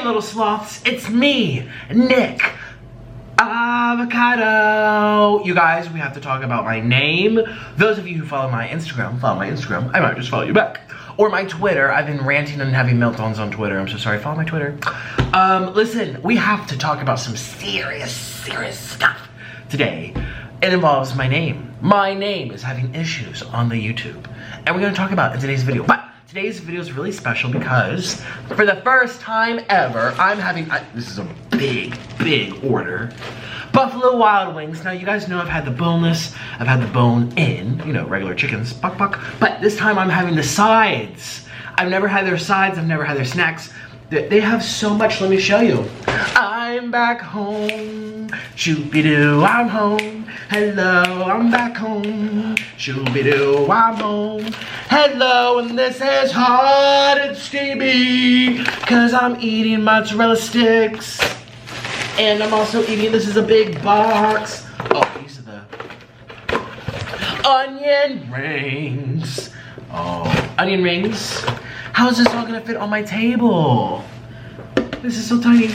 little sloths, it's me, Nik Avocado. You guys, we have to talk about my name. Those of you who follow my Instagram, I might just follow you back. Or my Twitter. I've been ranting and having meltdowns on Twitter. I'm so sorry. Follow my Twitter. Listen, we have to talk about some serious stuff today. It involves my name. My name is having issues on the YouTube. And we're going to talk about it in today's video. But today's video is really special because for the first time ever, I'm having, this is a big order, Buffalo Wild Wings. Now you guys know I've had the boneless, I've had the bone-in, you know, regular chickens, buck. But this time I'm having the sides. I've never had their sides, I've never had their snacks. They have so much, let me show you. I'm back home, shoo-be-doo, I'm home. Hello, I'm back home, shoo-be-doo, I'm home. Hello, and this is hot and steamy, cause I'm eating mozzarella sticks. And I'm also eating, this is a big box. Oh, these are the onion rings. Oh, onion rings. How is this all gonna fit on my table? This is so tiny.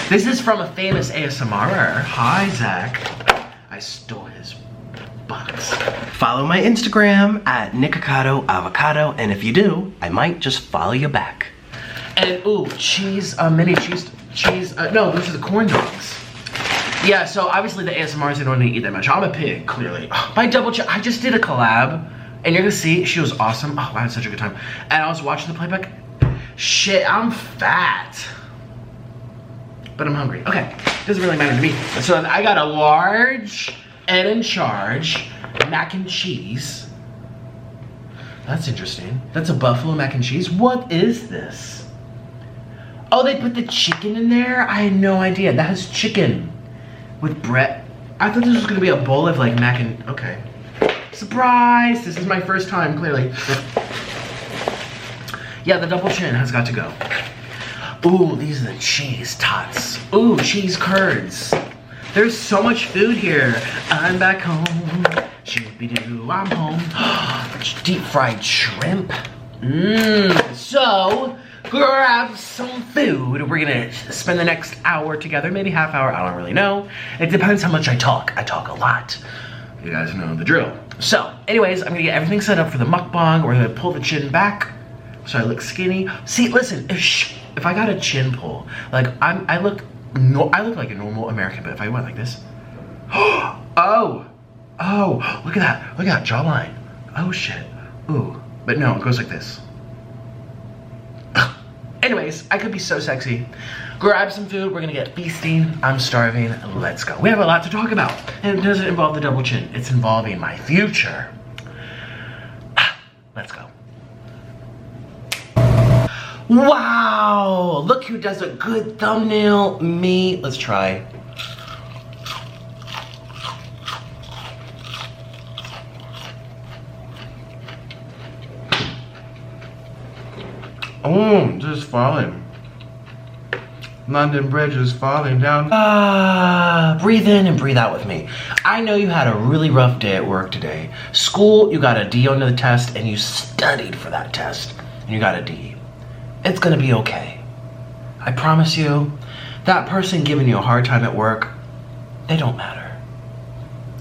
This is from a famous ASMRer. Hi, Zach. I stole his box. Follow my Instagram at Nikocado Avocado, and if you do, I might just follow you back. And ooh, cheese, mini cheese, no, those are the corn dogs. Yeah, so obviously the ASMRs, they don't need to eat that much. I'm a pig, clearly. My double check, I just did a collab, and you're gonna see, she was awesome. Oh, I had such a good time. And I was watching the playback. Shit, I'm fat. But I'm hungry. Okay, doesn't really matter to me. So I got a large and in charge mac and cheese. That's interesting. That's a buffalo mac and cheese. What is this? Oh, they put the chicken in there? I had no idea. That has chicken with bread. I thought this was gonna be a bowl of like mac and, okay. Surprise! This is my first time, clearly. Yeah, the double chin has got to go. Ooh, these are the cheese tots. Ooh, cheese curds. There's so much food here. I'm back home. Shoo-be-doo, I'm home. Deep fried shrimp. So, grab some food. We're gonna spend the next hour together, maybe half hour, I don't really know. It depends how much I talk. I talk a lot. You guys know the drill. So, anyways, I'm gonna get everything set up for the mukbang. We're gonna pull the chin back so I look skinny. See, listen, if I got a chin pull, like I look like a normal American, but if I went like this, oh, look at that jawline. Oh shit, ooh, but no, it goes like this. Anyways, I could be so sexy. Grab some food, we're gonna get feasting. I'm starving, let's go. We have a lot to talk about, and it doesn't involve the double chin. It's involving my future. Let's go. Wow, look who does a good thumbnail, me. Let's try. Oh, this is falling. London Bridge is falling down. Breathe in and breathe out with me. I know you had a really rough day at work today. School, you got a D on the test and you studied for that test and you got a D. It's gonna be okay. I promise you, that person giving you a hard time at work, they don't matter.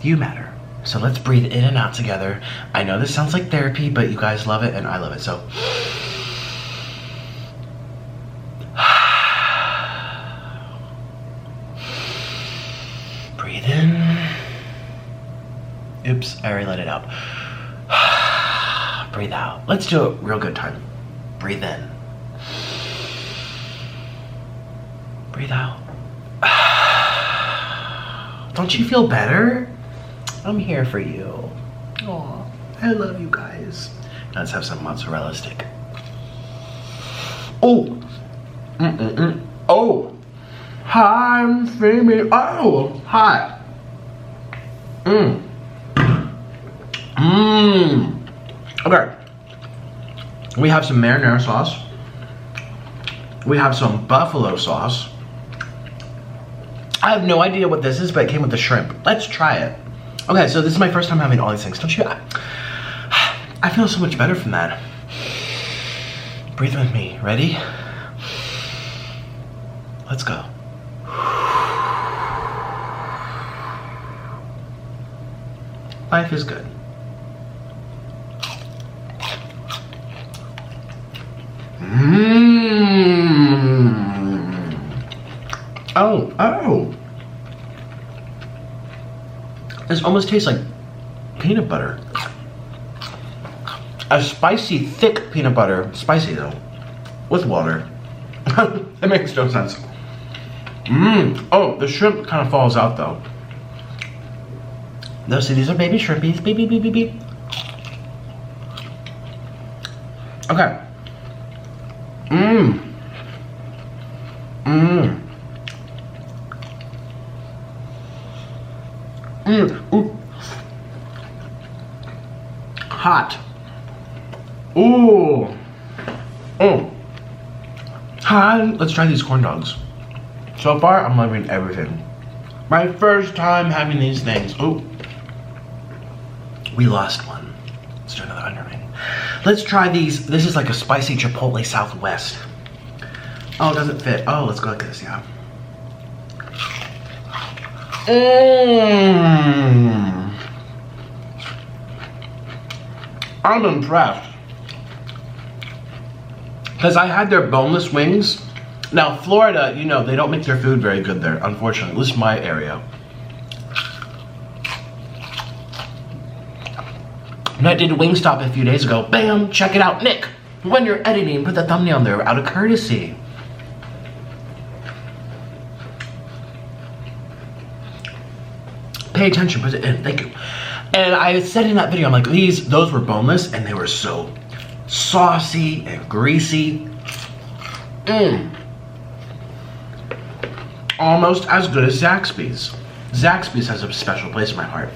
You matter. So let's breathe in and out together. I know this sounds like therapy, but you guys love it and I love it, so. Breathe in. Oops, I already let it out. Breathe out. Let's do it real good time. Breathe in. Breathe out. Don't you feel better? I'm here for you. Aw, I love you guys. Now let's have some mozzarella stick. Oh. Oh. Hi, I'm famous. Oh, hi. Okay. We have some marinara sauce. We have some buffalo sauce. I have no idea what this is, but it came with the shrimp. Let's try it. Okay, so this is my first time having all these things. Don't you? I feel so much better from that. Breathe with me. Ready? Let's go. Life is good. Oh. This almost tastes like peanut butter. A spicy, thick peanut butter. Spicy though. With water. That makes no sense. Oh, the shrimp kind of falls out though. No, see, these are baby shrimpies. Beep. Okay. Ooh. Hot. Ooh. Oh. Hi. Let's try these corn dogs. So far, I'm loving everything. My first time having these things. Oh. We lost one. Let's do another underling. Let's try these. This is like a spicy chipotle Southwest. Oh, it doesn't fit. Oh, let's go like this, yeah. I'm impressed. Because I had their boneless wings. Now, Florida, you know, they don't make their food very good there, unfortunately. At least my area. And I did Wingstop a few days ago. Bam! Check it out, Nick. When you're editing, put the thumbnail there out of courtesy. Pay attention, put it in. Thank you. And I said in that video, I'm like, those were boneless, and they were so saucy and greasy. Almost as good as Zaxby's. Zaxby's has a special place in my heart.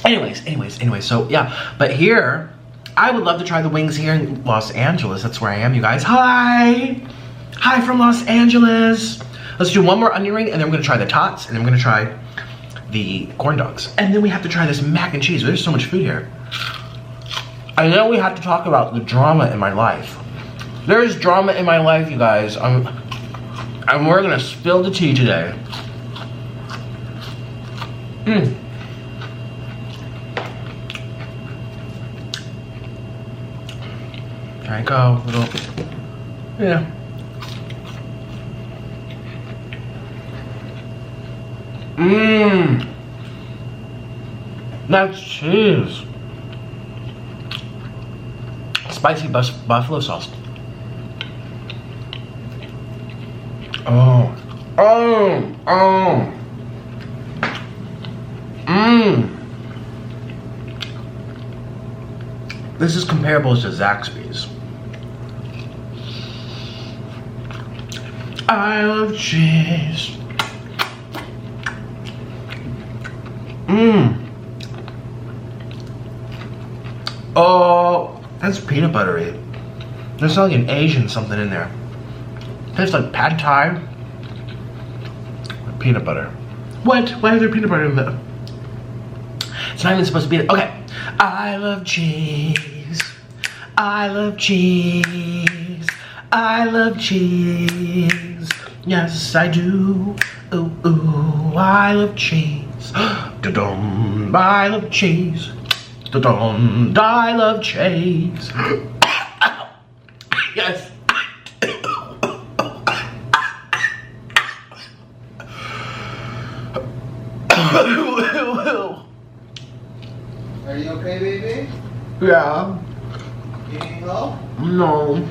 Anyways, so yeah, but here, I would love to try the wings here in Los Angeles. That's where I am, you guys. Hi from Los Angeles. Let's do one more onion ring, and then we're gonna try the tots, and then we're gonna try the corn dogs. And then we have to try this mac and cheese. There's so much food here. I know we have to talk about the drama in my life. There is drama in my life, you guys. And we're gonna spill the tea today. There you go, little, yeah. That's cheese. Spicy buffalo sauce. This is comparable to Zaxby's. I love cheese. Oh, that's peanut buttery. There's like an Asian something in there. Tastes like pad thai with peanut butter. What? Why is there peanut butter in there? It's not even supposed to be there. Okay. I love cheese. I love cheese. I love cheese. Yes, I do. Ooh, ooh, I love cheese. Da-dum, I love cheese. Da-dum, I love cheese. Yes. Are you okay, baby? Yeah. You need help? No.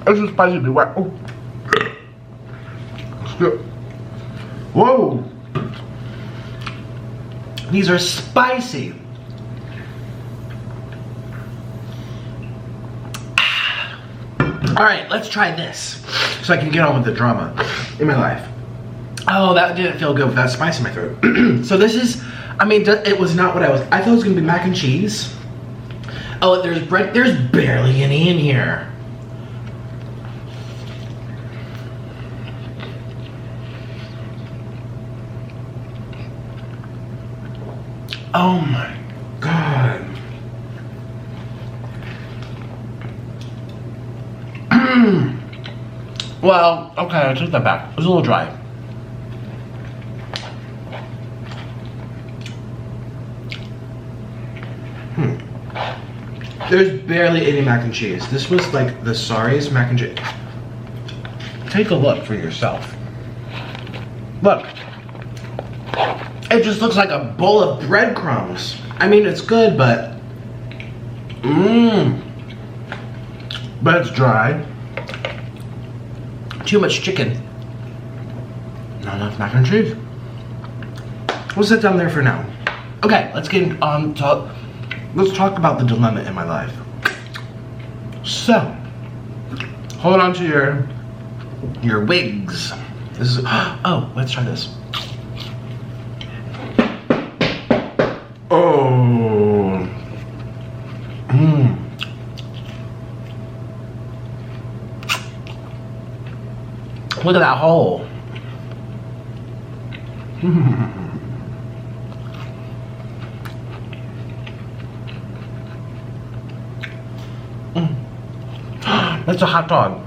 This is spicy. Be wet. Oh. Whoa. These are spicy. All right, let's try this so I can get on with the drama in my life. Oh, that didn't feel good with that spice in my throat. So this is, I mean, it was not what I thought it was gonna be mac and cheese. Oh, there's bread, there's barely any in here. Oh my God. Well, okay, I take that back. It was a little dry. There's barely any mac and cheese. This was like the sorriest mac and cheese. Take a look for yourself. Look. It just looks like a bowl of breadcrumbs. I mean, it's good, but... But it's dry. Too much chicken. Not enough mac and cheese. We'll sit down there for now. Okay, let's get on to... Let's talk about the dilemma in my life. So, hold on to your wigs. This is, oh, let's try this. Oh. Look at that hole. That's a hot dog.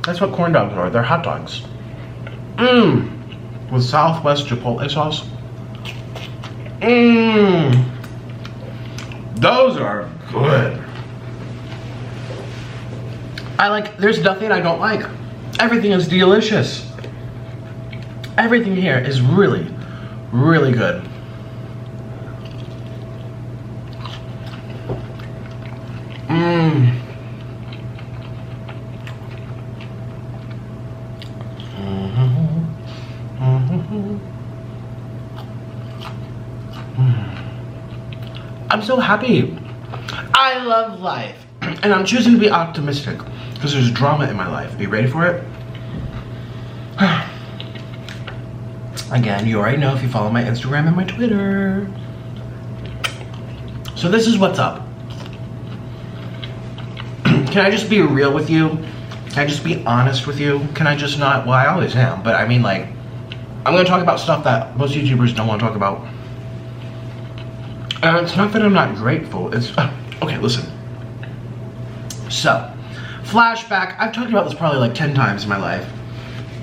That's what corn dogs are. They're hot dogs. With Southwest Chipotle sauce. Those are good. There's nothing I don't like. Everything is delicious. Everything here is really, really good. I'm so happy. I love life. And I'm choosing to be optimistic because there's drama in my life. Are you ready for it? Again, you already know if you follow my Instagram and my Twitter. So this is what's up. Can I just be real with you? Can I just be honest with you? Can I just not? Well, I always am, but I mean, like, I'm gonna talk about stuff that most YouTubers don't want to talk about. And it's not that I'm not grateful. It's okay. Listen. So, flashback. I've talked about this probably like 10 times in my life,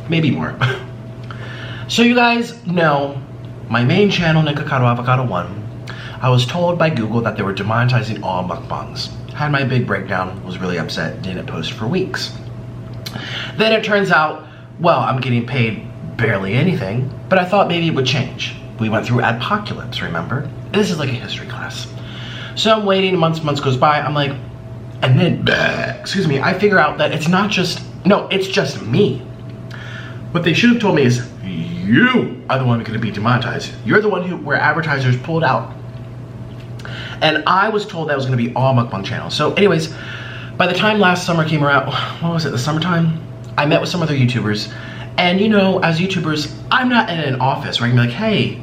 maybe more. So you guys know my main channel, Nikocado Avocado 1. I was told by Google that they were demonetizing all mukbangs. Had my big breakdown, was really upset, didn't post for weeks. Then it turns out, well, I'm getting paid barely anything, but I thought maybe it would change. We went through Adpocalypse, remember? This is like a history class. So I'm waiting, months goes by, I'm like, and then, excuse me, I figure out that it's not just, no, it's just me. What they should have told me is, you are the one going to be demonetized. You're the one where advertisers pulled out. And I was told that was going to be all mukbang channels. So anyways, by the time last summer came around, what was it, the summertime? I met with some other YouTubers. And you know, as YouTubers, I'm not in an office where I can be like, hey,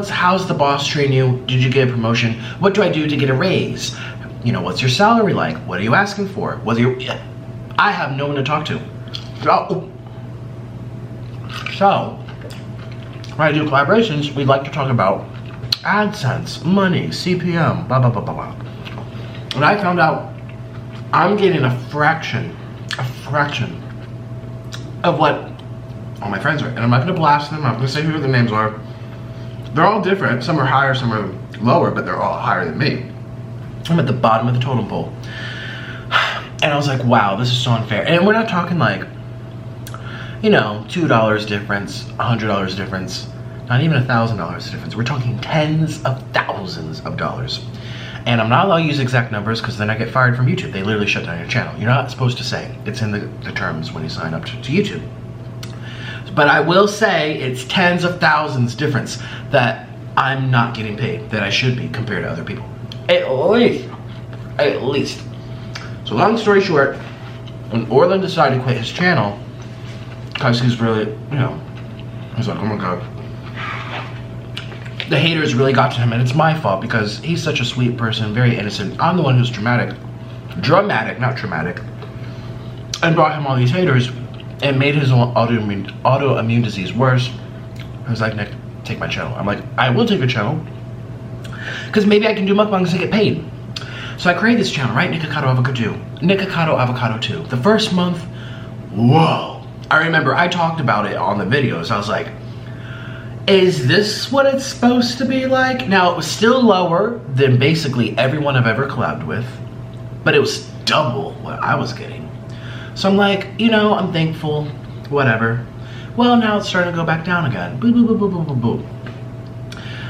how's the boss treating you? Did you get a promotion? What do I do to get a raise? You know, what's your salary like? What are you asking for? I have no one to talk to. So, when I do collaborations, we like to talk about AdSense, money, CPM, blah, blah, blah, blah, blah. And I found out I'm getting a fraction of what all my friends are. And I'm not gonna blast them, I'm not gonna say who the names are. They're all different. Some are higher, some are lower, but they're all higher than me. I'm at the bottom of the totem pole. And I was like, wow, this is so unfair. And we're not talking like, you know, $2 difference, $100 difference, not even $1,000 difference. We're talking tens of thousands of dollars. And I'm not allowed to use exact numbers because then I get fired from YouTube. They literally shut down your channel. You're not supposed to say. It's in the terms when you sign up to YouTube. But I will say it's tens of thousands difference that I'm not getting paid, that I should be compared to other people. At least. So long story short, when Orland decided to quit his channel, because he's really, you know, he's like, oh my God. The haters really got to him, and it's my fault because he's such a sweet person, very innocent. I'm the one who's dramatic, not traumatic, and brought him all these haters and made his autoimmune disease worse. I was like, Nick, take my channel. I'm like, I will take your channel because maybe I can do mukbangs and get paid. So I created this channel, right? Nikocado Avocado 2. The first month whoa. I remember I talked about it on the videos. I was like, is this what it's supposed to be like? Now, it was still lower than basically everyone I've ever collabed with, but it was double what I was getting. So I'm like, you know, I'm thankful, whatever. Well, now it's starting to go back down again. Boo, boo, boo, boo, boo, boo, boo.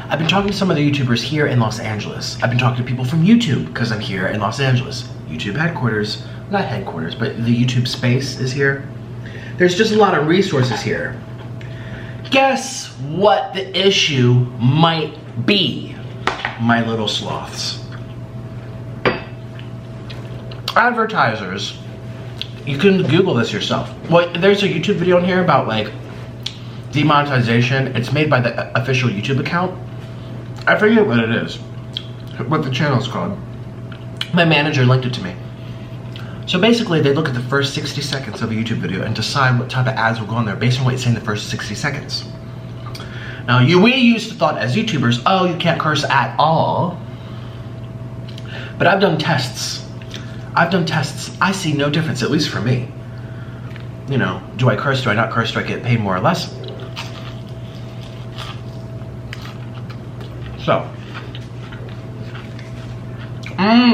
I've been talking to some of the YouTubers here in Los Angeles. I've been talking to people from YouTube because I'm here in Los Angeles. YouTube headquarters, not headquarters, but the YouTube space is here. There's just a lot of resources here. Guess what the issue might be, my little sloths? Advertisers. You can Google this yourself. Well, there's a YouTube video in here about like demonetization. It's made by the official YouTube account. I forget what it is, what the channel's called. My manager linked it to me. So basically, they look at the first 60 seconds of a YouTube video and decide what type of ads will go on there based on what it's saying in the first 60 seconds. Now, we used to thought as YouTubers, oh, you can't curse at all. But I've done tests. I see no difference, at least for me. You know, do I curse, do I not curse, do I get paid more or less? So,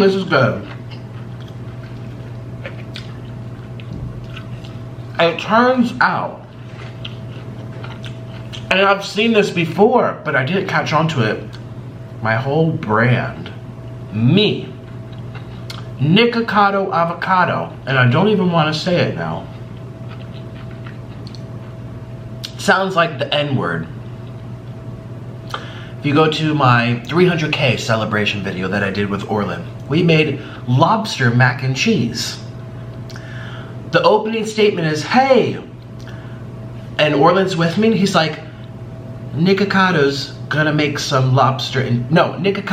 this is good. It turns out, and I've seen this before, but I didn't catch on to it. My whole brand, me, Nikocado Avocado, and I don't even want to say it now. Sounds like the N-word. If you go to my 300K celebration video that I did with Orlin, we made lobster mac and cheese. The opening statement is, hey, and Orlin's with me, and he's like, Nikocado's gonna make some lobster, and no, I don't even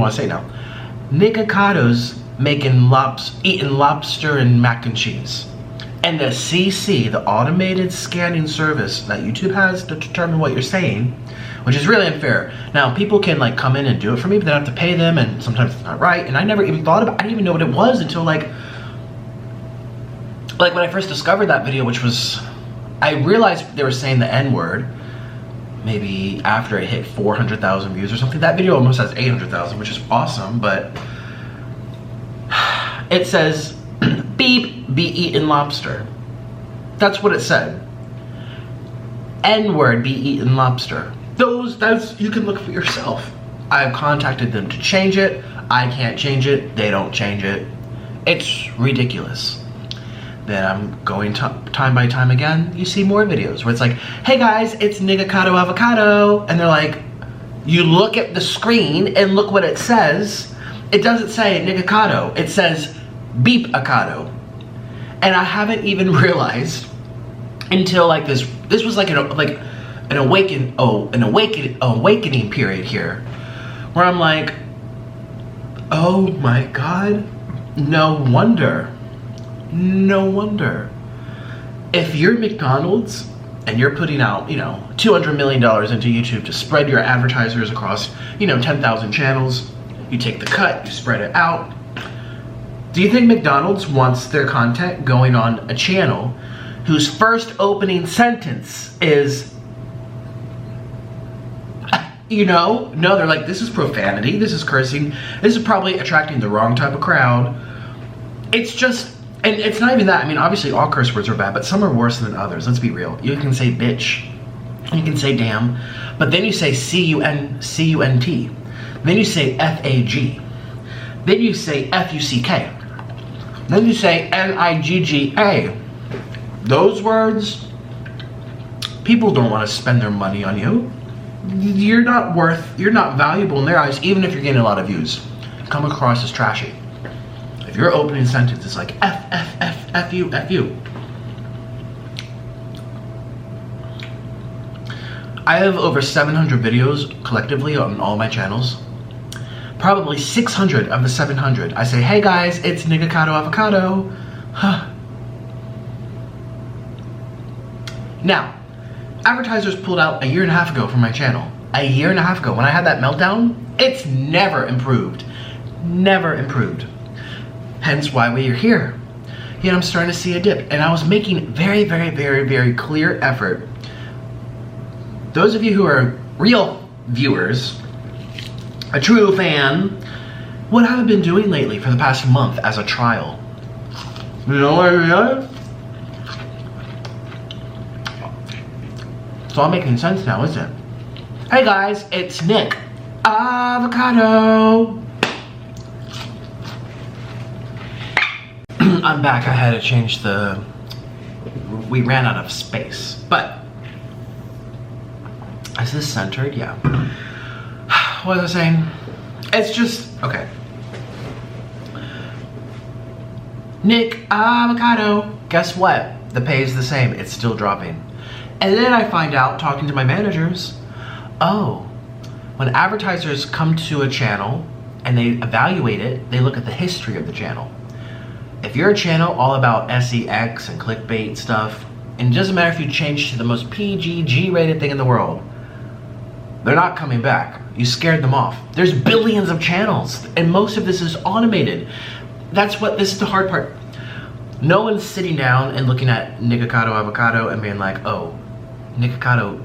want to say it now. Nikocado's eating lobster and mac and cheese. And the CC, the automated scanning service that YouTube has to determine what you're saying, which is really unfair. Now, people can like come in and do it for me, but they have to pay them, and sometimes it's not right. And I never even thought about, I didn't even know what it was until like when I first discovered that video, which was, I realized they were saying the N-word maybe after it hit 400,000 views or something. That video almost has 800,000, which is awesome, but it says, beep, be eating lobster. That's what it said. N-word, be eating lobster. That's, you can look for yourself. I've contacted them to change it. I can't change it. They don't change it. It's ridiculous. Then I'm going time by time again, you see more videos where it's like, hey guys, it's Nikocado Avocado. And they're like, you look at the screen and look what it says. It doesn't say Nikocado, it says Beep-acado. And I haven't even realized until like this was like an awakening period here, where I'm like, oh my God, no wonder. If you're McDonald's and you're putting out, you know, $200 million into YouTube to spread your advertisers across, you know, 10,000 channels, you take the cut, you spread it out. Do you think McDonald's wants their content going on a channel whose first opening sentence is, you know, no, they're like, this is profanity, this is cursing, this is probably attracting the wrong type of crowd. It's just, and it's not even that. I mean, obviously all curse words are bad, but some are worse than others. Let's be real. You can say bitch, you can say damn, but then you say C-U-N-T. Then you say F-A-G. Then you say F-U-C-K. Then you say N-I-G-G-A. Those words, people don't want to spend their money on you. You're not valuable in their eyes, even if you're getting a lot of views. Come across as trashy. If your opening sentence is like F, F, F, F you, F you. I have over 700 videos collectively on all my channels. Probably 600 of the 700, I say, hey guys, it's Nikocado Avocado. Huh. Now, advertisers pulled out a year and a half ago from my channel. A year and a half ago, when I had that meltdown, it's never improved. Never improved. Hence why we are here. yet I'm starting to see a dip. And I was making very, very, very, very clear effort. Those of you who are real viewers, a true fan, what have I been doing lately for the past month as a trial? You know what I realized? It's all making sense now, isn't it? Hey guys, it's Nik Avocado. I'm back. I had to change we ran out of space. But, is this centered? Yeah. What was I saying? It's just, okay. Nik Avocado. Guess what? The pay is the same. It's still dropping. And then I find out, talking to my managers, oh, when advertisers come to a channel and they evaluate it, they look at the history of the channel. If you're a channel all about SEX and clickbait stuff, and it doesn't matter if you change to the most PG, G-rated thing in the world, they're not coming back. You scared them off. There's billions of channels, and most of this is automated. This is the hard part. No one's sitting down and looking at Nikocado Avocado and being like, oh, Nikocado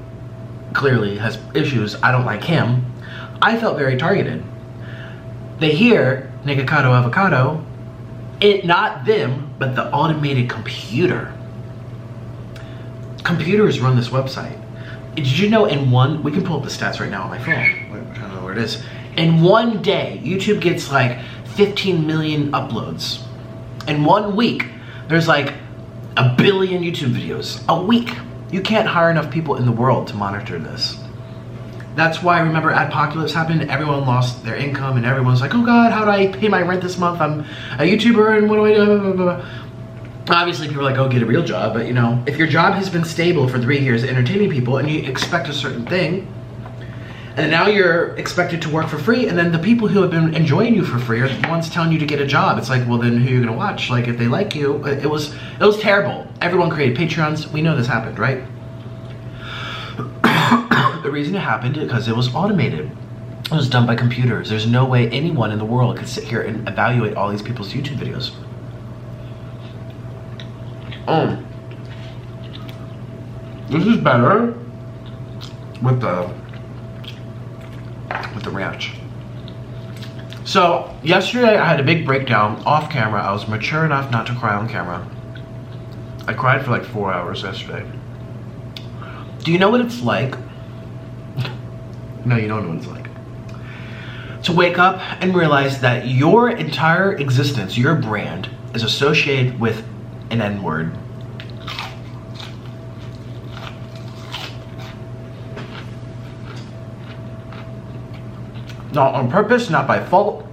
clearly has issues, I don't like him. I felt very targeted. They hear Nikocado Avocado, not them, but the automated computer. Computers run this website. Did you know we can pull up the stats right now on my phone. I don't know where it is. In one day, YouTube gets like 15 million uploads. In 1 week, there's like 1 billion YouTube videos. A week. You can't hire enough people in the world to monitor this. That's why, remember, Adpocalypse happened, everyone lost their income, and everyone's like, oh God, how do I pay my rent this month? I'm a YouTuber, and what do I do? Blah, blah, blah. Obviously, people are like, oh, get a real job, but you know, if your job has been stable for 3 years entertaining people, and you expect a certain thing, and now you're expected to work for free, and then the people who have been enjoying you for free are the ones telling you to get a job. It's like, well, then who are you gonna watch? Like, if they like you, it was terrible. Everyone created Patreons. We know this happened, right? The reason it happened is because it was automated. It was done by computers. There's no way anyone in the world could sit here and evaluate all these people's YouTube videos. This is better with the ranch. So yesterday I had a big breakdown off camera. I was mature enough not to cry on camera. I cried for like 4 hours yesterday. Do you know what it's like? No, you don't know what it's like. To wake up and realize that your entire existence, your brand, is associated with an N-word. Not on purpose, not by fault.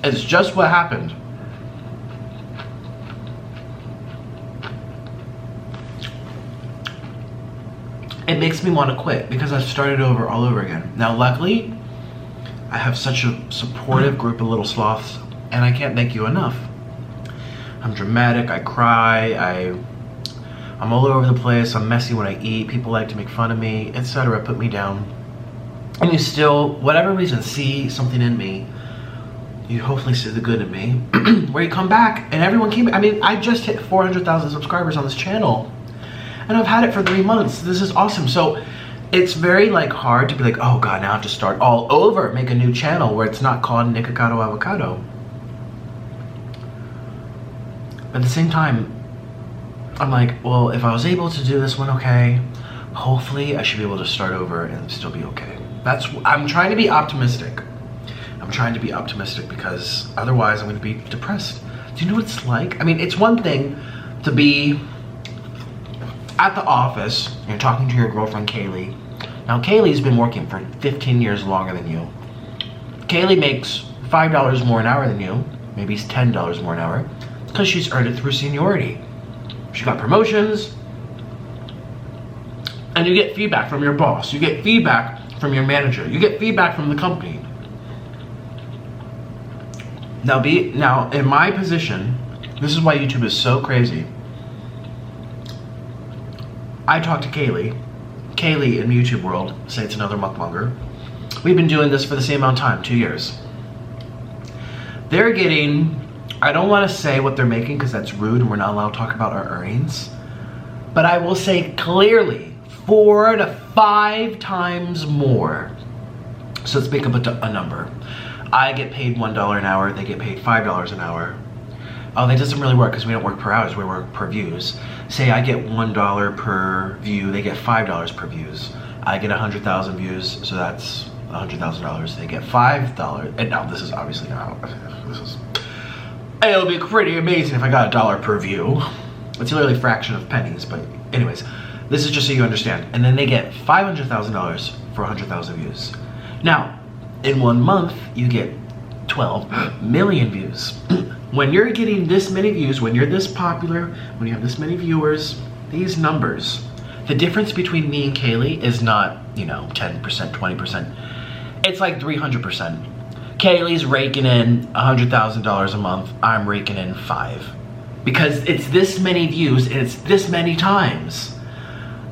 It's just what happened. It makes me want to quit because I've started over all over again. Now, luckily, I have such a supportive group of little sloths, and I can't thank you enough. I'm dramatic, I cry, I'm all over the place, I'm messy when I eat, people like to make fun of me, etc., put me down. And you still, whatever reason, see something in me. You hopefully see the good in me. Where you come back, and everyone came, I mean, I just hit 400,000 subscribers on this channel. And I've had it for 3 months. This is awesome. So it's very like hard to be like, oh God, now I have to start all over, make a new channel where it's not called Nikocado Avocado. But at the same time, I'm like, well, if I was able to do this one okay, hopefully I should be able to start over and still be okay. I'm trying to be optimistic. I'm trying to be optimistic because otherwise I'm going to be depressed. Do you know what it's like? I mean, it's one thing to be at the office and you're talking to your girlfriend Kaylee. Now Kaylee's been working for 15 years longer than you. Kaylee makes $5 more an hour than you, maybe $10 more an hour, because she's earned it through seniority. She got promotions, and you get feedback from your boss, you get feedback from your manager, you get feedback from the company. Now in my position, this is why YouTube is so crazy. I talked to Kaylee. Kaylee in the YouTube world, say it's another mukbanger. We've been doing this for the same amount of time, 2 years. They're getting I don't want to say what they're making because that's rude and we're not allowed to talk about our earnings. But I will say clearly 4 to 5 times more. So let's make up a number. I get paid $1 an hour, they get paid $5 an hour. Oh, that doesn't really work because we don't work per hours, we work per views. Say I get $1 per view, they get $5 per views. I get 100,000 views, so that's $100,000. They get $5. And now this is obviously not, it'll be pretty amazing if I got $1 per view. It's literally a fraction of pennies, but anyways, this is just so you understand. And then they get $500,000 for 100,000 views. Now, in 1 month, you get 12 million views. When you're getting this many views, when you're this popular, when you have this many viewers, these numbers, the difference between me and Kaylee is not, you know, 10%, 20%. It's like 300%. Kaylee's raking in $100,000 a month. I'm raking in 5. Because it's this many views and it's this many times.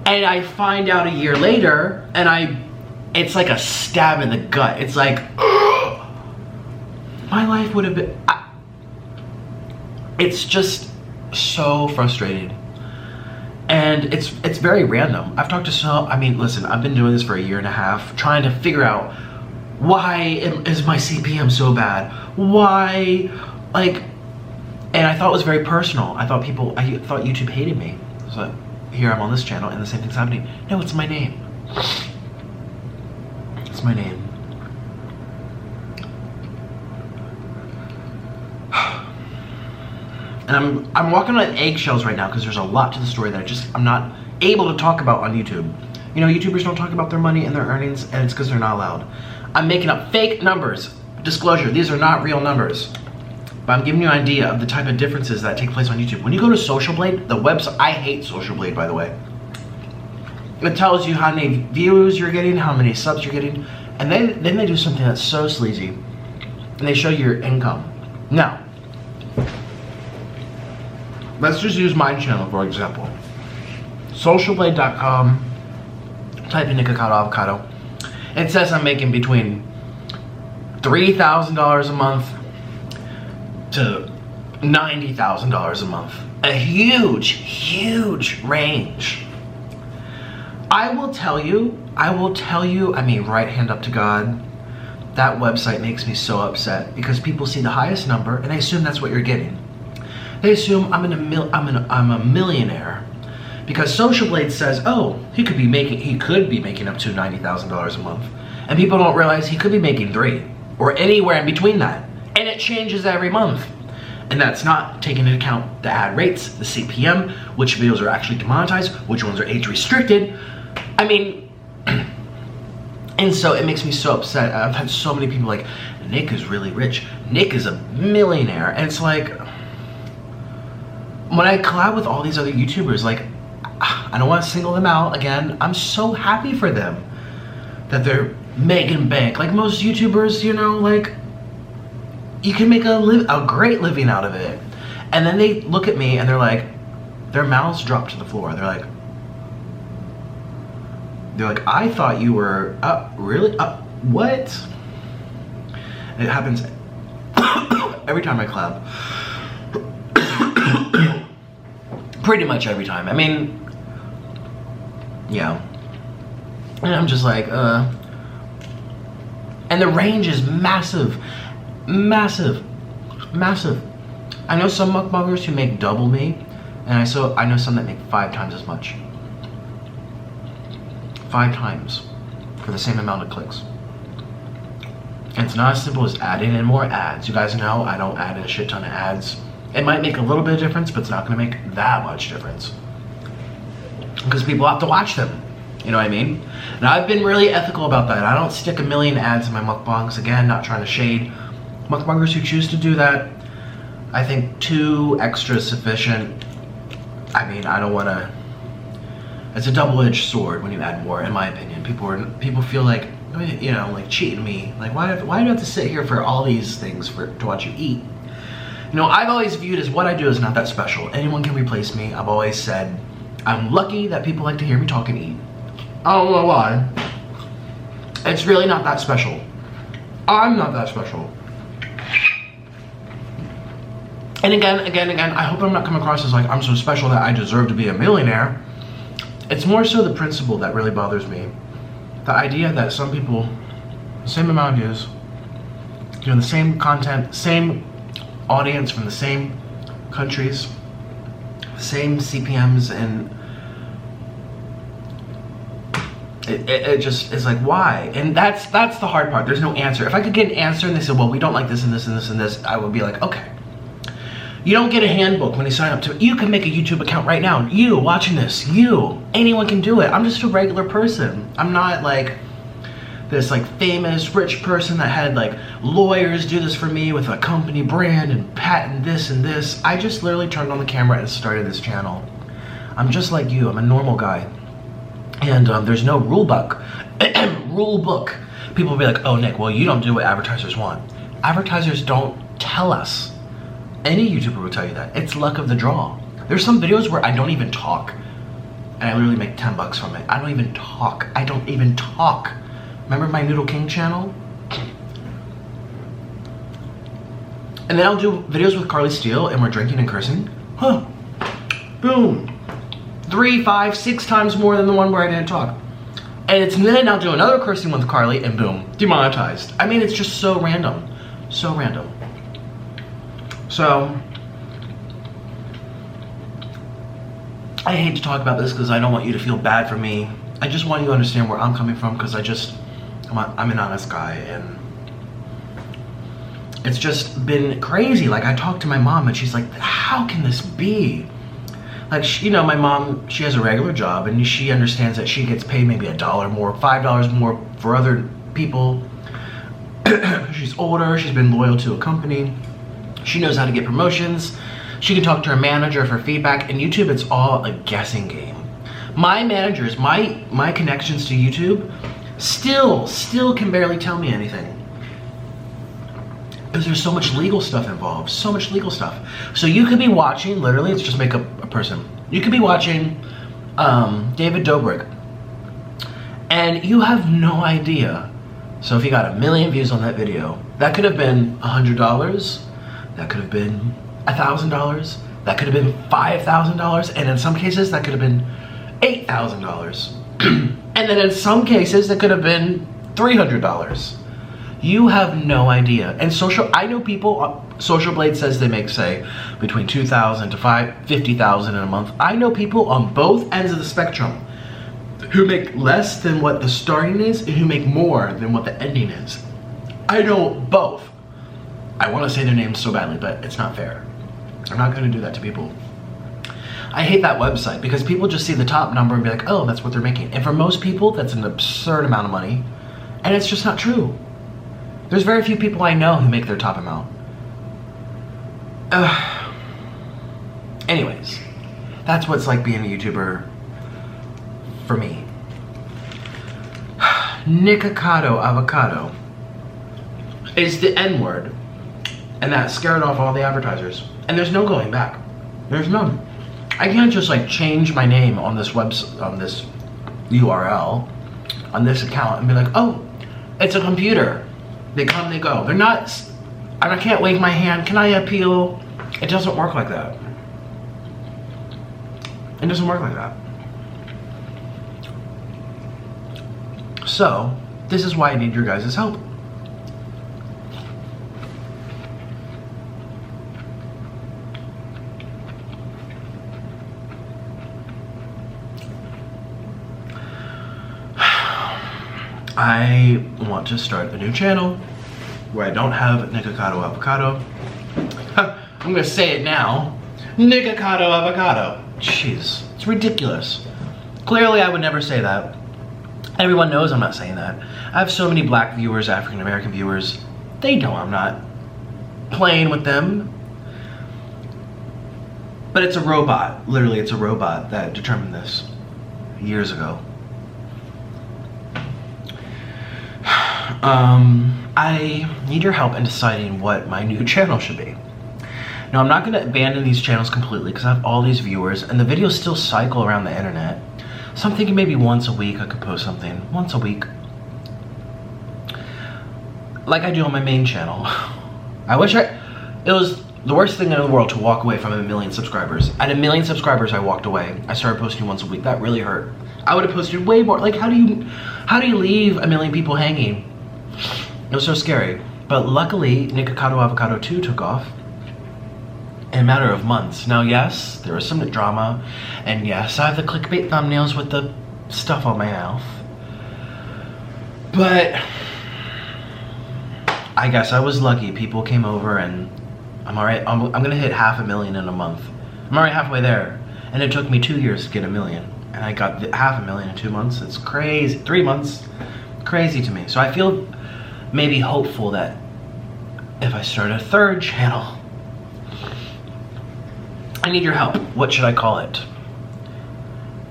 And I find out a year later and it's like a stab in the gut. It's like, my life would have been, it's just so frustrating. And it's very random. I've talked to listen, I've been doing this for a year and a half, trying to figure out why is my CPM so bad? Why, like, and I thought it was very personal. I thought YouTube hated me. So here I'm on this channel and the same thing's happening. No, it's my name. It's my name. And I'm walking on eggshells right now because there's a lot to the story that I'm not able to talk about on YouTube. You know, YouTubers don't talk about their money and their earnings, and it's because they're not allowed. I'm making up fake numbers. Disclosure, these are not real numbers. But I'm giving you an idea of the type of differences that take place on YouTube. When you go to Social Blade, the website, I hate Social Blade, by the way. It tells you how many views you're getting, how many subs you're getting, and then they do something that's so sleazy, and they show your income. Now, let's just use my channel for example. Socialblade.com, type in Nikocado Avocado. It says I'm making between $3,000 a month to $90,000 a month. A huge, huge range. I will tell you, I mean, right hand up to God, that website makes me so upset because people see the highest number and they assume that's what you're getting. They assume I'm a millionaire because Social Blade says, oh, he could be making up to $90,000 a month, and people don't realize he could be making 3 or anywhere in between that, and it changes every month. And that's not taking into account the ad rates, the CPM, which videos are actually demonetized, which ones are age restricted. I mean, and so it makes me so upset. I've had so many people like, Nik is really rich. Nik is a millionaire. And it's like, when I collab with all these other YouTubers, like, I don't want to single them out again. I'm so happy for them that they're making bank. Like most YouTubers, you know, like, you can make a great living out of it. And then they look at me and they're like, their mouths drop to the floor. They're like, I thought you were, really? What? And it happens every time I collab. Pretty much every time. I mean, yeah. And I'm just like, and the range is massive. Massive. Massive. I know some mukbangers who make double me, and I know some that make 5 times as much. 5 times for the same amount of clicks. And it's not as simple as adding in more ads. You guys know I don't add in a shit ton of ads. It might make a little bit of difference, but it's not gonna make that much difference. Because people have to watch them. You know what I mean? And I've been really ethical about that. I don't stick a million ads in my mukbangs. Again, not trying to shade mukbangers who choose to do that. I think 2 extra is sufficient. I mean, I don't wanna, it's a double-edged sword when you add more, in my opinion. People feel like, you know, like cheating me. Like, why do I have to sit here for all these things to watch you eat? You know, I've always viewed as what I do is not that special. Anyone can replace me. I've always said, I'm lucky that people like to hear me talk and eat. I don't know why. It's really not that special. I'm not that special. And again, I hope I'm not coming across as like I'm so special that I deserve to be a millionaire. It's more so the principle that really bothers me. The idea that some people, same amount of views, doing the same content, same audience from the same countries, same CPMs, and it just is like, why? And that's the hard part. There's no answer. If I could get an answer and they said, well, we don't like this and this and this and this, I would be like, okay. You don't get a handbook when you sign up to it. You can make a YouTube account right now. You watching this, anyone can do it. I'm just a regular person. I'm not like this like famous rich person that had like lawyers do this for me with a company brand and patent this and this. I just literally turned on the camera and started this channel. I'm just like you. I'm a normal guy. And there's no rule book. People will be like, oh, Nick, well, you don't do what advertisers want. Advertisers don't tell us. Any YouTuber will tell you that. It's luck of the draw. There's some videos where I don't even talk. And I literally make 10 bucks from it. I don't even talk. Remember my Noodle King channel? And then I'll do videos with Carly Steele and we're drinking and cursing. Huh. Boom. 3, 5, 6 times more than the one where I didn't talk. And then I'll do another cursing with Carly and boom, demonetized. I mean, it's just so random. So random. So, I hate to talk about this because I don't want you to feel bad for me. I just want you to understand where I'm coming from because I'm an honest guy and it's just been crazy. Like I talked to my mom and she's like, how can this be? Like, you know, my mom, she has a regular job and she understands that she gets paid maybe $1 more, $5 more for other people. She's older, she's been loyal to a company. She knows how to get promotions. She can talk to her manager for feedback. And YouTube, it's all a guessing game. My managers, my connections to YouTube, still can barely tell me anything. Because there's so much legal stuff involved, so much legal stuff. So you could be watching, literally, let's just make up a person. You could be watching David Dobrik, and you have no idea. So if you got 1 million views on that video, that could have been $100, that could have been $1,000, that could have been $5,000, and in some cases that could have been $8,000. And then in some cases that could have been $300. You have no idea. And I know people, Social Blade says they make, say, between $2,000 to $50,000 in a month. I know people on both ends of the spectrum who make less than what the starting is and who make more than what the ending is. I know both. I want to say their names so badly, but it's not fair. I'm not going to do that to people. I hate that website because people just see the top number and be like, oh, that's what they're making. And for most people, that's an absurd amount of money. And it's just not true. There's very few people I know who make their top amount. Anyways, that's what it's like being a YouTuber for me. Nikocado Avocado is the N word. And that scared off all the advertisers. And there's no going back. There's none. I can't just like change my name on this website, on this URL, on this account and be like, oh, it's a computer. They come, they go. They're not, I can't wave my hand. Can I appeal? It doesn't work like that. It doesn't work like that. So, this is why I need your guys' help. I want to start a new channel where I don't have Nikocado Avocado. I'm gonna say it now. Nikocado Avocado. Jeez, it's ridiculous. Clearly I would never say that. Everyone knows I'm not saying that. I have so many black viewers, African American viewers. They know I'm not playing with them. But it's a robot. Literally, it's a robot that determined this years ago. I need your help in deciding what my new channel should be. Now, I'm not going to abandon these channels completely because I have all these viewers and the videos still cycle around the internet. So I'm thinking maybe once a week I could post something. Once a week. Like I do on my main channel. I wish it was the worst thing in the world to walk away from 1 million subscribers. At 1 million subscribers, I walked away. I started posting once a week. That really hurt. I would have posted way more. Like, how do you leave 1 million people hanging? It was so scary. But luckily, Nikocado Avocado 2 took off in a matter of months. Now, yes, there was some drama, and yes, I have the clickbait thumbnails with the stuff on my mouth. But I guess I was lucky. People came over, and I'm alright. I'm gonna hit 500,000 in a month. I'm already halfway there, and it took me 2 years to get 1 million, and I got 500,000 in 2 months. It's crazy. 3 months, crazy to me. So I feel maybe hopeful that if I start a 3rd channel, I need your help. What should I call it?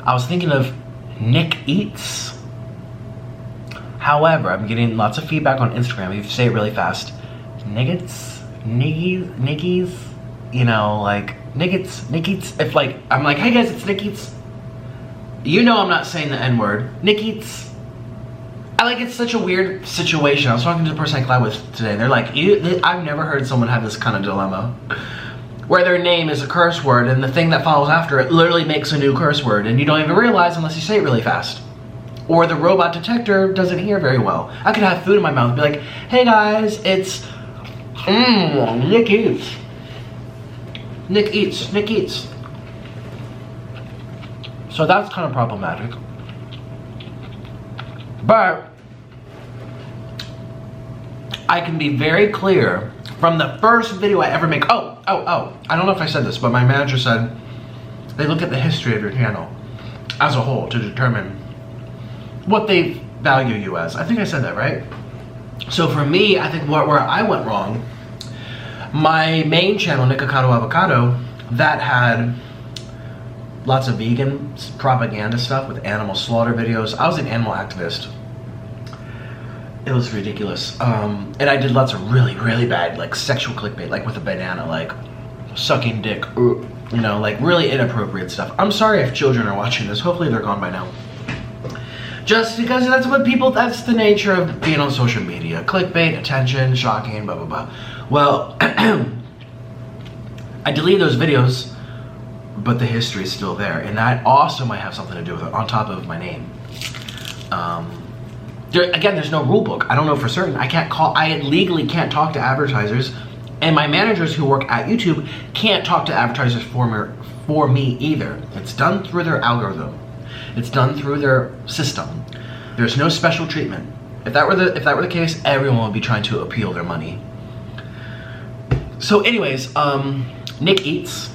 I was thinking of Nik Eats. However, I'm getting lots of feedback on Instagram. If you say it really fast, Niggets, Nickies, you know, like Niggets, Nik Eats. If like, I'm like, hey guys, it's Nik Eats. You know I'm not saying the N-word. Nik Eats. I like, it's such a weird situation. I was talking to the person I collab with today, and they're like, I've never heard someone have this kind of dilemma, where their name is a curse word, and the thing that follows after it literally makes a new curse word, and you don't even realize unless you say it really fast. Or the robot detector doesn't hear very well. I could have food in my mouth and be like, hey guys, it's Nik Eats. Nik Eats, Nik Eats. So that's kind of problematic. But I can be very clear from the first video I ever make. Oh, I don't know if I said this, but my manager said they look at the history of your channel as a whole to determine what they value you as. I think I said that, right? So for me, I think where I went wrong, my main channel, Nikocado Avocado, that had lots of vegan propaganda stuff with animal slaughter videos. I was an animal activist. It was ridiculous. And I did lots of really, really bad, like sexual clickbait, like with a banana, like sucking dick, you know, like really inappropriate stuff. I'm sorry if children are watching this. Hopefully they're gone by now. Just because that's what people, that's the nature of being on social media. Clickbait, attention, shocking, blah, blah, blah. Well, I deleted those videos, but the history is still there. And that also might have something to do with it, on top of my name. Again, there's no rule book. I don't know for certain. I legally can't talk to advertisers. And my managers who work at YouTube can't talk to advertisers for me either. It's done through their algorithm. It's done through their system. There's no special treatment. If that were the case, everyone would be trying to appeal their money. So anyways, Nik Eats.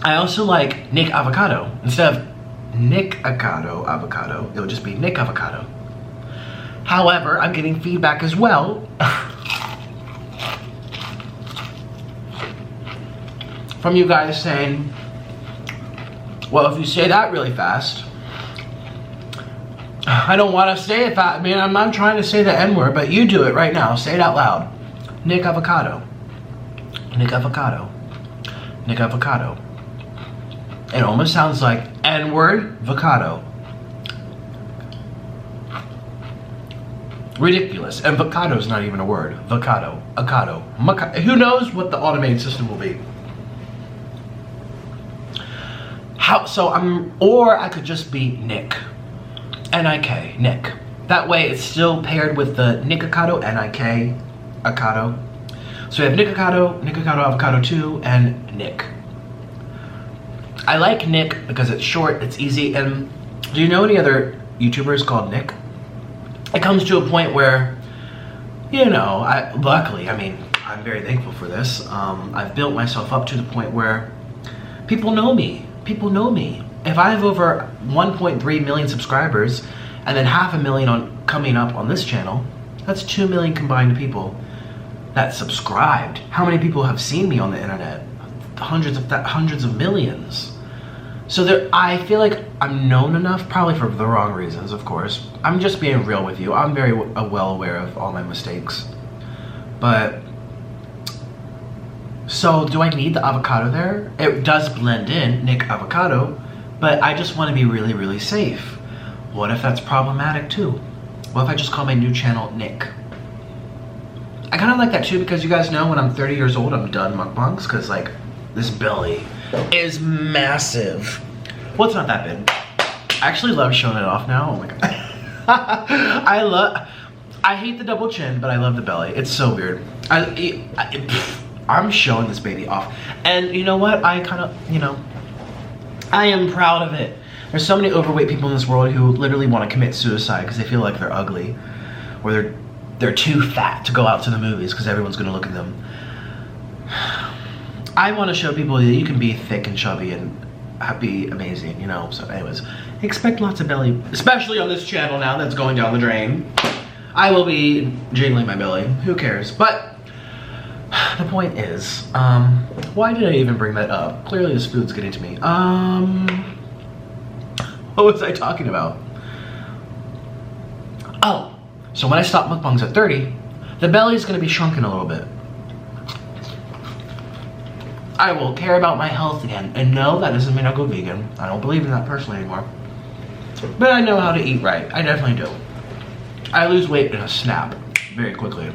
I also like Nik Avocado. Instead of Nikocado Avocado, it would just be Nik Avocado. However, I'm getting feedback as well from you guys saying, well, if you say that really fast, I don't want to say it fast. I mean, I'm not trying to say the N-word, but you do it right now. Say it out loud. Nik Avocado. Nik Avocado. Nik Avocado. It almost sounds like N-word, avocado. Ridiculous. And avocado's not even a word. Avocado. Avocado. Who knows what the automated system will be? Or I could just be Nik. N-I-K. Nik. That way it's still paired with the Nikocado, N-I-K, Avocado. So we have Nikocado, Nikocado Avocado 2, and Nik. I like Nik because it's short, it's easy, and do you know any other YouTubers called Nik? It comes to a point where, you know, luckily, I mean, I'm very thankful for this. I've built myself up to the point where people know me. People know me. If I have over 1.3 million subscribers and then 500,000 coming up on this channel, that's 2 million combined people that subscribed. How many people have seen me on the internet? Hundreds of millions. So I feel like I'm known enough, probably for the wrong reasons, of course. I'm just being real with you. I'm very well aware of all my mistakes. But, so do I need the avocado there? It does blend in, Nik Avocado, but I just want to be really, really safe. What if that's problematic too? What if I just call my new channel Nik? I kind of like that too, because you guys know when I'm 30 years old, I'm done mukbangs, because like this belly is massive. Well, it's not that big. I actually love showing it off now. Oh my god. I hate the double chin, but I love the belly. It's so weird. I'm showing this baby off. And you know what? I kind of, you know, I am proud of it. There's so many overweight people in this world who literally want to commit suicide because they feel like they're ugly, or they're too fat to go out to the movies because everyone's gonna look at them. I want to show people that you can be thick and chubby and be amazing, you know. So anyways, expect lots of belly, especially on this channel now that's going down the drain. I will be jiggling my belly. Who cares? But the point is, why did I even bring that up? Clearly this food's getting to me. What was I talking about? Oh, so when I stop mukbangs at 30, the belly is going to be shrunken a little bit. I will care about my health again. And no, that doesn't mean I'll go vegan. I don't believe in that personally anymore. But I know how to eat right. I definitely do. I lose weight in a snap very quickly.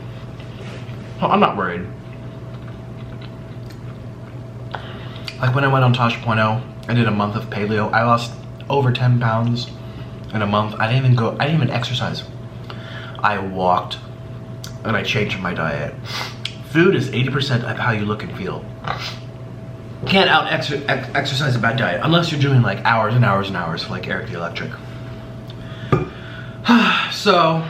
So I'm not worried. Like when I went on Tosh.0, I did a month of paleo. I lost over 10 pounds in a month. I didn't even exercise. I walked and I changed my diet. Food is 80% of how you look and feel. You can't exercise a bad diet unless you're doing like hours and hours and hours like Eric the Electric. So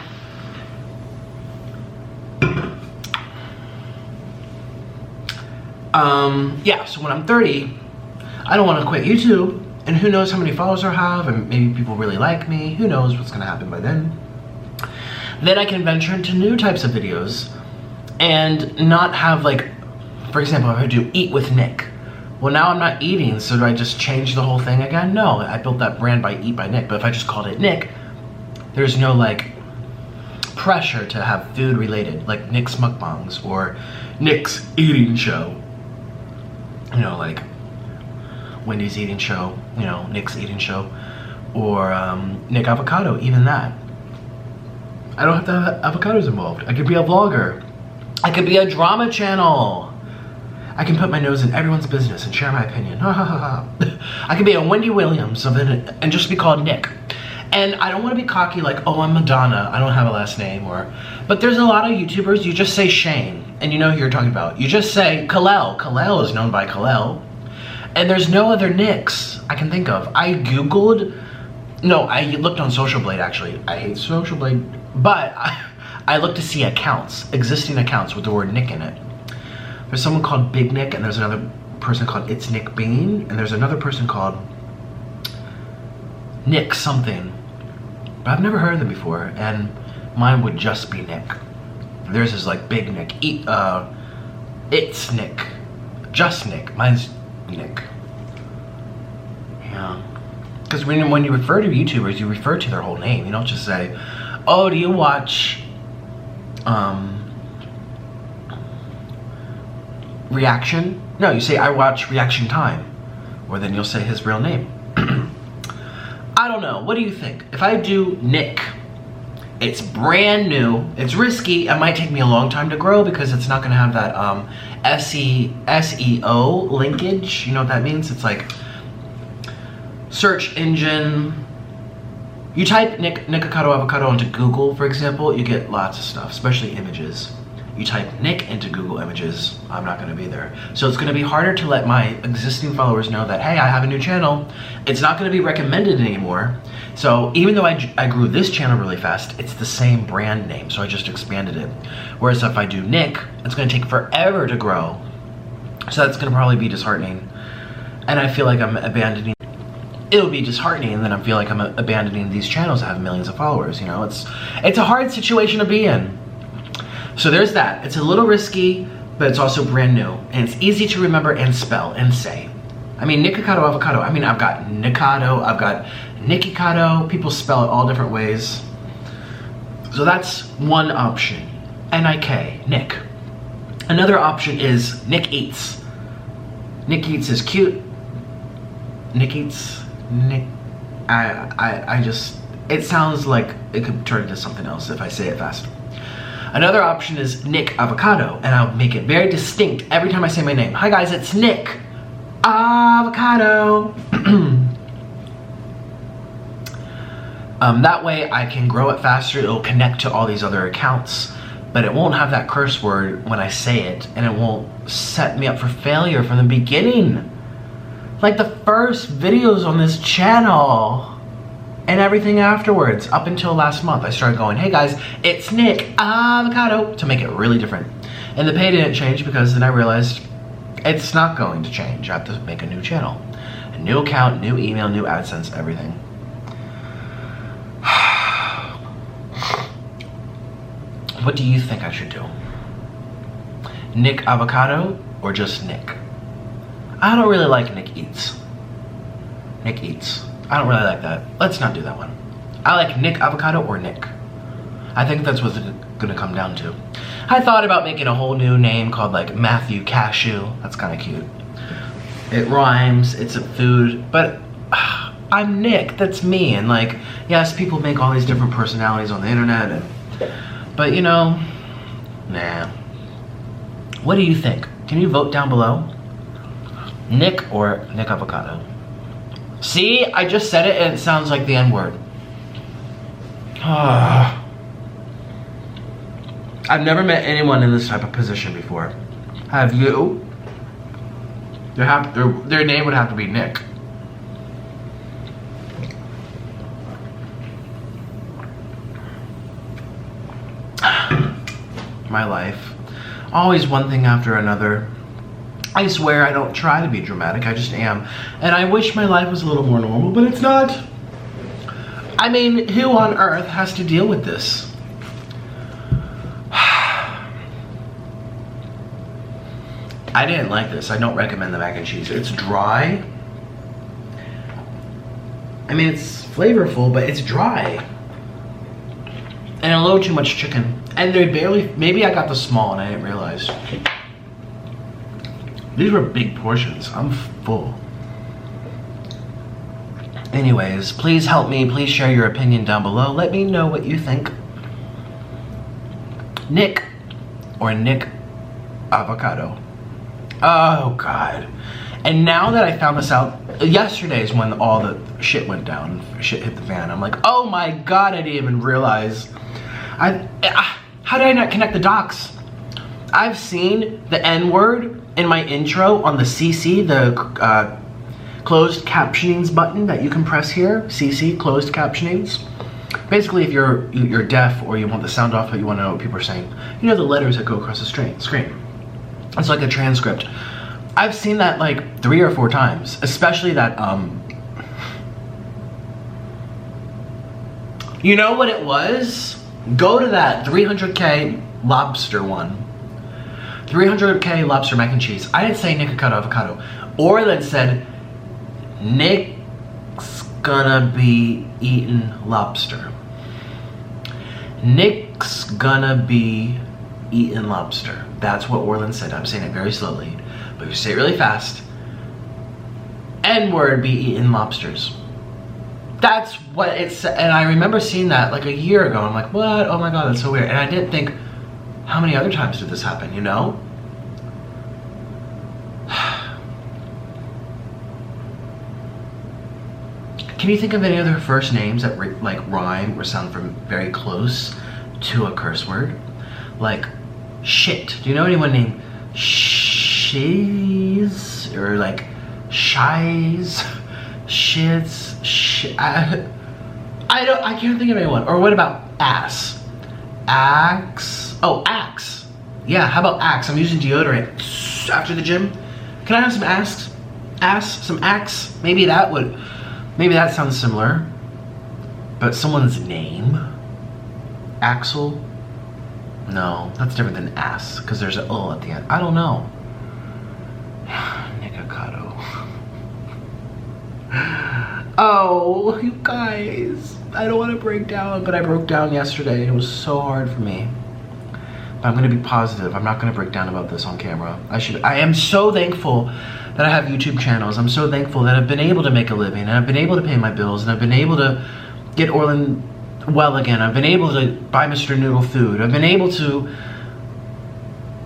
yeah, so when I'm 30, I don't want to quit YouTube, and who knows how many followers I have, and maybe people really like me. Who knows what's gonna happen by then. Then I can venture into new types of videos and not have, like, for example, if I do Eat with Nik. Well, now I'm not eating, so do I just change the whole thing again? No, I built that brand by Eat by Nik, but if I just called it Nik, there's no like pressure to have food related, like Nik's mukbangs or Nik's eating show. You know, like Wendy's eating show, you know, Nik's eating show, or Nik Avocado, even that. I don't have to have avocados involved. I could be a vlogger. I could be a drama channel. I can put my nose in everyone's business and share my opinion. I could be a Wendy Williams and just be called Nik. And I don't want to be cocky like, oh, I'm Madonna, I don't have a last name, but there's a lot of YouTubers, you just say Shane, and you know who you're talking about. You just say Kalel. Kalel is known by Kalel. And there's no other Niks I can think of. I looked on Social Blade actually. I hate Social Blade, but I looked to see accounts, existing accounts with the word Nik in it. There's someone called Big Nik, and there's another person called It's Nik Bean, and there's another person called Nik something. But I've never heard of them before, and mine would just be Nik. Theirs is like Big Nik, It's Nik, just Nik. Mine's Nik. Yeah. Because when you refer to YouTubers, you refer to their whole name. You don't just say, oh, do you watch Reaction? No, you say, I watch Reaction Time. Or then you'll say his real name. I don't know. What do you think? If I do Nik, it's brand new, it's risky, it might take me a long time to grow because it's not gonna have that SEO linkage. You know what that means? It's like search engine. You type Nikocado avocado into Google, for example, you get lots of stuff, especially images. You type Nik into Google Images, I'm not gonna be there. So it's gonna be harder to let my existing followers know that, hey, I have a new channel. It's not gonna be recommended anymore. So even though I grew this channel really fast, it's the same brand name, so I just expanded it. Whereas if I do Nik, it's gonna take forever to grow. So that's gonna probably be disheartening. And I feel like I'm abandoning, it'll be disheartening, and then I feel like I'm abandoning these channels that have millions of followers, you know? It's a hard situation to be in. So there's that. It's a little risky, but it's also brand new. And it's easy to remember and spell and say. I mean, Nikocado avocado. I mean, I've got Nikocado, I've got Nikocado. People spell it all different ways. So that's one option. N-I-K, Nik. Another option is Nik Eats. Nik Eats is cute. Nik Eats, Nik, I just, it sounds like it could turn into something else if I say it fast. Another option is Nik Avocado, and I'll make it very distinct every time I say my name. Hi guys, it's Nik Avocado. That way I can grow it faster. It'll connect to all these other accounts, but it won't have that curse word when I say it, and it won't set me up for failure from the beginning. Like the first videos on this channel and everything afterwards, up until last month, I started going, hey guys, it's Nik Avocado, to make it really different. And the pay didn't change because then I realized it's not going to change. I have to make a new channel, a new account, new email, new AdSense, everything. What do you think I should do? Nik Avocado or just Nik? I don't really like Nik Eats. Nik Eats. I don't really like that. Let's not do that one. I like Nik Avocado or Nik. I think that's what's gonna come down to. I thought about making a whole new name called like Matthew Cashew. That's kind of cute. It rhymes, it's a food, but I'm Nik, that's me. And like, yes, people make all these different personalities on the internet, but you know, nah. What do you think? Can you vote down below? Nik or Nik Avocado? See, I just said it and it sounds like the N-word. I've never met anyone in this type of position before. Have you? Their name would have to be Nik. My life. Always one thing after another. I swear I don't try to be dramatic, I just am. And I wish my life was a little more normal, but it's not. I mean, who on earth has to deal with this? I didn't like this. I don't recommend the mac and cheese. It's dry. I mean, it's flavorful, but it's dry. And a little too much chicken. And they barely, maybe I got the small and I didn't realize. These were big portions. I'm full. Anyways, please help me. Please share your opinion down below. Let me know what you think. Nik or Nik Avocado? Oh God. And now that I found this out, yesterday is when all the shit went down. Shit hit the fan. I'm like, oh my God, I didn't even realize. How did I not connect the dots? I've seen the N-word in my intro on the CC, the closed captionings button that you can press here. CC, closed captionings. Basically, if you're deaf or you want the sound off but you want to know what people are saying, you know the letters that go across the screen. It's like a transcript. I've seen that like 3 or 4 times, especially that, you know what it was? Go to that 300K lobster one. 300K lobster mac and cheese. I didn't say Nikocado avocado. Orland said, Nik's gonna be eating lobster. Nik's gonna be eating lobster. That's what Orland said. I'm saying it very slowly, but if you say it really fast, N-word be eating lobsters. That's what it said. And I remember seeing that like a year ago. I'm like, what? Oh my God, that's so weird. And I didn't think, how many other times did this happen, you know? Can you think of any other first names that like rhyme or sound from very close to a curse word? Like shit. Do you know anyone named Shiz or like Shies, Shits, shit? I can't think of anyone. Or what about ass? Axe. Oh, axe. Yeah, how about axe? I'm using deodorant after the gym. Can I have some axe? Some axe? Maybe that sounds similar. But someone's name? Axel? No, that's different than ass, because there's an O at the end. I don't know. Nikocado. Oh, you guys. I don't want to break down, but I broke down yesterday. It was so hard for me. But I'm going to be positive. I'm not going to break down about this on camera. I am so thankful that I have YouTube channels. I'm so thankful that I've been able to make a living, and I've been able to pay my bills, and I've been able to get Orland well again. I've been able to buy Mr. Noodle food. I've been able to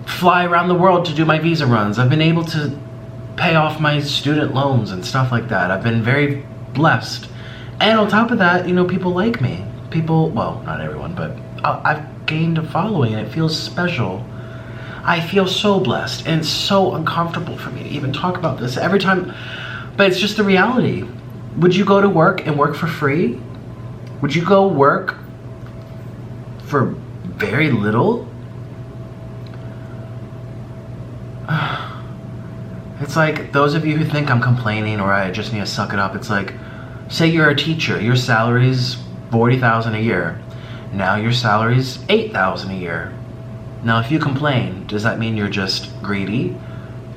fly around the world to do my visa runs. I've been able to pay off my student loans and stuff like that. I've been very blessed. And on top of that, you know, people like me. People, well, not everyone, but I've gained a following and it feels special. I feel so blessed, and it's so uncomfortable for me to even talk about this every time, but it's just the reality. Would you go to work and work for free? Would you go work for very little? It's like, those of you who think I'm complaining or I just need to suck it up, it's like, say you're a teacher, your salary's $40,000 a year. Now your salary's $8,000 a year. Now if you complain, does that mean you're just greedy?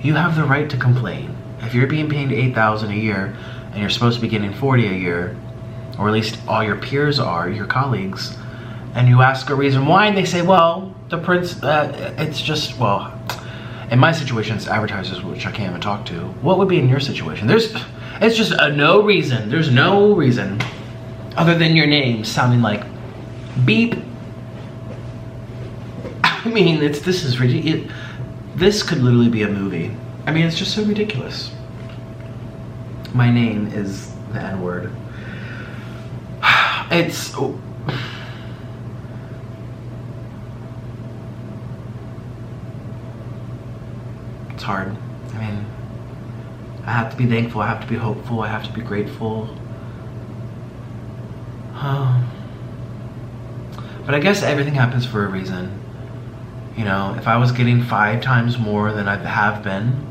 You have the right to complain. If you're being paid $8,000 a year and you're supposed to be getting $40 a year, or at least all your peers are, your colleagues, and you ask a reason why, and they say, well, it's just, well, in my situation, it's Appetizers, which I can't even talk to. What would be in your situation? It's just no reason. There's no reason other than your name sounding like beep. I mean, this is ridiculous. This could literally be a movie. I mean, it's just so ridiculous. My name is the N-word. It's hard. I mean, I have to be thankful, I have to be hopeful, I have to be grateful. But I guess everything happens for a reason. You know, if I was getting 5 times more than I have been,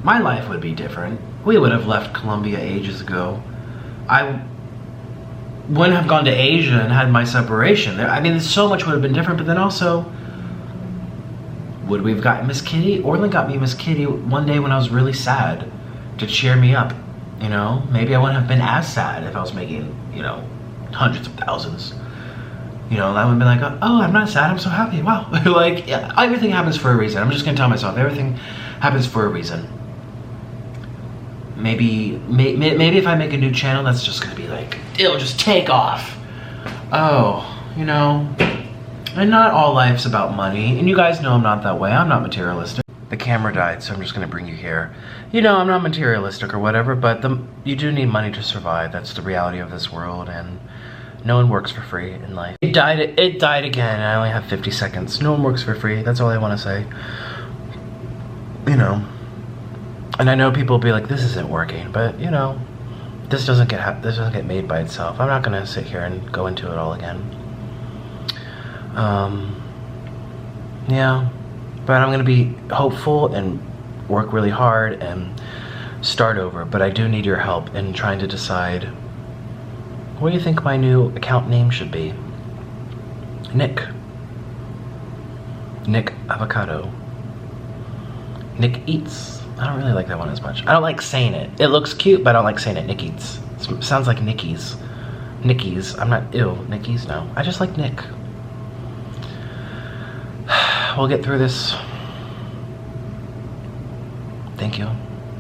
my life would be different. We would have left Colombia ages ago. I wouldn't have gone to Asia and had my separation. I mean, so much would have been different, but then also, would we have gotten Miss Kitty? Orland got me Miss Kitty one day when I was really sad to cheer me up, you know? Maybe I wouldn't have been as sad if I was making, you know, hundreds of thousands. You know, I would have been like, oh, I'm not sad, I'm so happy, wow. Like, yeah, everything happens for a reason. I'm just gonna tell myself, everything happens for a reason. Maybe if I make a new channel, that's just gonna be like, it'll just take off. Oh, you know, and not all life's about money. And you guys know I'm not that way, I'm not materialistic. The camera died, so I'm just gonna bring you here. You know, I'm not materialistic or whatever, but you do need money to survive. That's the reality of this world, and no one works for free in life. It died again. I only have 50 seconds. No one works for free. That's all I want to say. You know. And I know people will be like, this isn't working, but you know, this doesn't get made by itself. I'm not gonna sit here and go into it all again. Yeah, but I'm gonna be hopeful and work really hard and start over. But I do need your help in trying to decide, what do you think my new account name should be? Nik Avocado. Nik Eats. I don't really like that one as much. I don't like saying it. It looks cute, but I don't like saying it. Nik Eats. It sounds like Nicky's. Nicky's. I'm not, ew, Nicky's, no. I just like Nik. We'll get through this. Thank you.